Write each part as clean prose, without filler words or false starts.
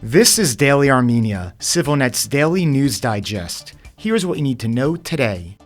This is Daily Armenia, ＳիվiլNeթ's daily news digest. Here's what you need to know today.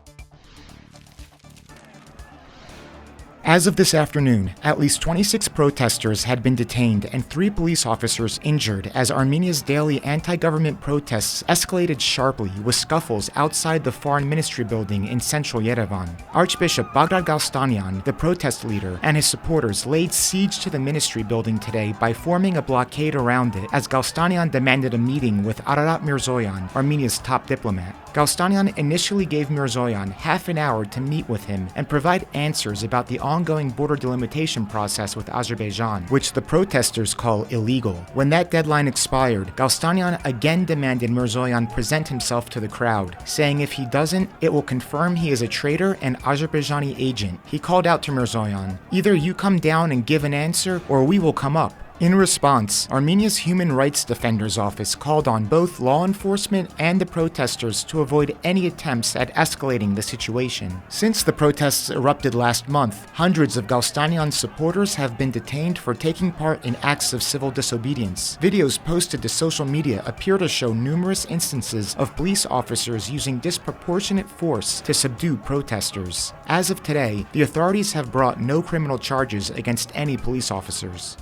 As of this afternoon, at least 26 protesters had been detained and 3 police officers injured as Armenia's daily anti-government protests escalated sharply with scuffles outside the Foreign Ministry building in central Yerevan. Archbishop Baghdad Galstanian, the protest leader, and his supporters laid siege to the ministry building today by forming a blockade around it as Galstanian demanded a meeting with Ararat Mirzoyan, Armenia's top diplomat. Galstanian initially gave Mirzoyan half an hour to meet with him and provide answers about the ongoing border delimitation process with Azerbaijan, which the protesters call illegal. When that deadline expired, Galstanian again demanded Mirzoyan present himself to the crowd, saying if he doesn't, it will confirm he is a traitor and Azerbaijani agent. He called out to Mirzoyan, "Either you come down and give an answer, or we will come up." In response, Armenia's Human Rights Defender's Office called on both law enforcement and the protesters to avoid any attempts at escalating the situation. Since the protests erupted last month, hundreds of Galstanian's supporters have been detained for taking part in acts of civil disobedience. Videos posted to social media appear to show numerous instances of police officers using disproportionate force to subdue protesters. As of today, the authorities have brought no criminal charges against any police officers.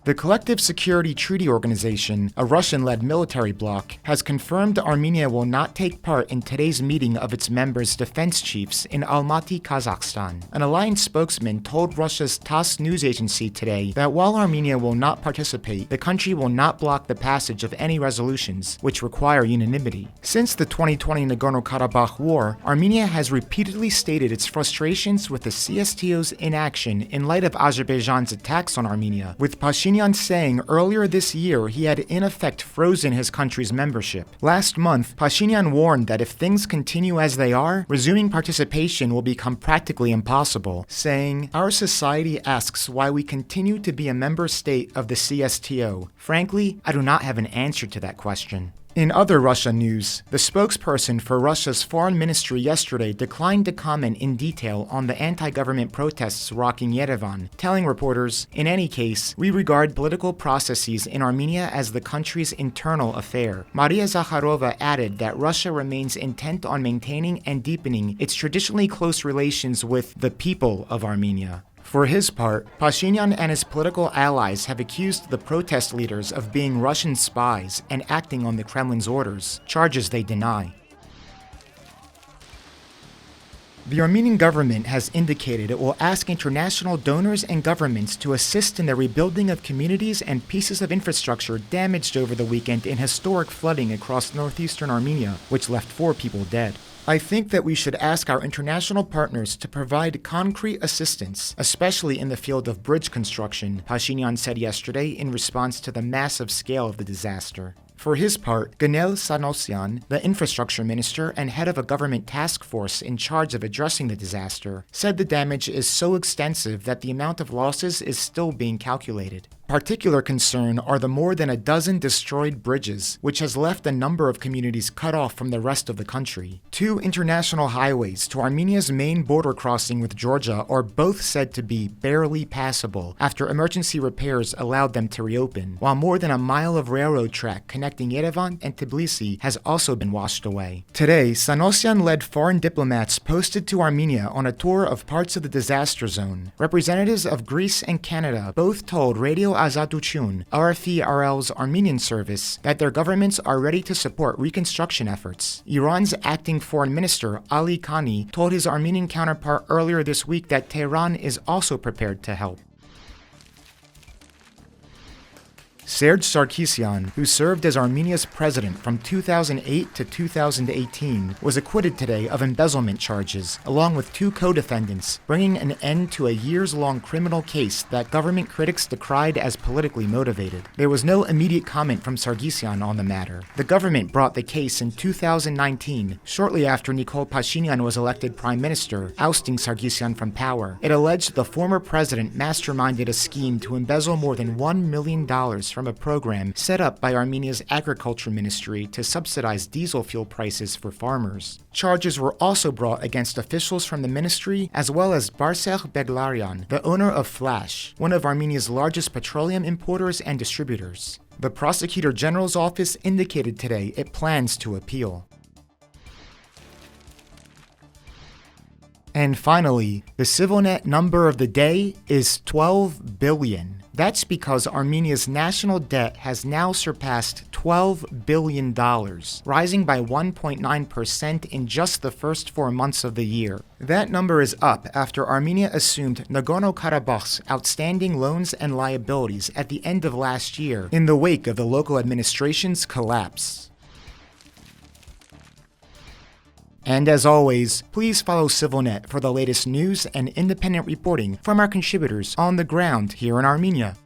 The Collective Security Treaty Organization, a Russian-led military bloc, has confirmed Armenia will not take part in today's meeting of its members' defense chiefs in Almaty, Kazakhstan. An alliance spokesman told Russia's TASS news agency today that while Armenia will not participate, the country will not block the passage of any resolutions, which require unanimity. Since the 2020 Nagorno-Karabakh war, Armenia has repeatedly stated its frustrations with the CSTO's inaction in light of Azerbaijan's attacks on Armenia, with Pashinyan saying earlier this year he had in effect frozen his country's membership. Last month, Pashinyan warned that if things continue as they are, resuming participation will become practically impossible, saying, "Our society asks why we continue to be a member state of the CSTO. Frankly, I do not have an answer to that question." In other Russia news, the spokesperson for Russia's foreign ministry yesterday declined to comment in detail on the anti-government protests rocking Yerevan, telling reporters, "In any case, we regard political processes in Armenia as the country's internal affair." Maria Zakharova added that Russia remains intent on maintaining and deepening its traditionally close relations with the people of Armenia. For his part, Pashinyan and his political allies have accused the protest leaders of being Russian spies and acting on the Kremlin's orders, charges they deny. The Armenian government has indicated it will ask international donors and governments to assist in the rebuilding of communities and pieces of infrastructure damaged over the weekend in historic flooding across northeastern Armenia, which left 4 people dead. "I think that we should ask our international partners to provide concrete assistance, especially in the field of bridge construction," Pashinyan said yesterday in response to the massive scale of the disaster. For his part, Ganel Sanosyan, the infrastructure minister and head of a government task force in charge of addressing the disaster, said the damage is so extensive that the amount of losses is still being calculated. Particular concern are the more than a dozen destroyed bridges, which has left a number of communities cut off from the rest of the country. 2 international highways to Armenia's main border crossing with Georgia are both said to be barely passable after emergency repairs allowed them to reopen, while more than a mile of railroad track connecting Yerevan and Tbilisi has also been washed away. Today, Sanosyan-led foreign diplomats posted to Armenia on a tour of parts of the disaster zone. Representatives of Greece and Canada both told Radio Azaduchun, RFE-RL's Armenian service, that their governments are ready to support reconstruction efforts. Iran's acting foreign minister, Ali Khani, told his Armenian counterpart earlier this week that Tehran is also prepared to help. Serzh Sargsyan, who served as Armenia's president from 2008 to 2018, was acquitted today of embezzlement charges, along with 2 co-defendants, bringing an end to a years-long criminal case that government critics decried as politically motivated. There was no immediate comment from Sargsyan on the matter. The government brought the case in 2019, shortly after Nikol Pashinyan was elected prime minister, ousting Sargsyan from power. It alleged the former president masterminded a scheme to embezzle more than $1 million from from a program set up by Armenia's Agriculture Ministry to subsidize diesel fuel prices for farmers. Charges were also brought against officials from the ministry, as well as Barsekh Beglarian, the owner of Flash, one of Armenia's largest petroleum importers and distributors. The Prosecutor General's office indicated today it plans to appeal. And finally, the CivilNet number of the day is 12 billion. That's because Armenia's national debt has now surpassed $12 billion, rising by 1.9% in just the first 4 months of the year. That number is up after Armenia assumed Nagorno-Karabakh's outstanding loans and liabilities at the end of last year in the wake of the local administration's collapse. And as always, please follow CivilNet for the latest news and independent reporting from our contributors on the ground here in Armenia.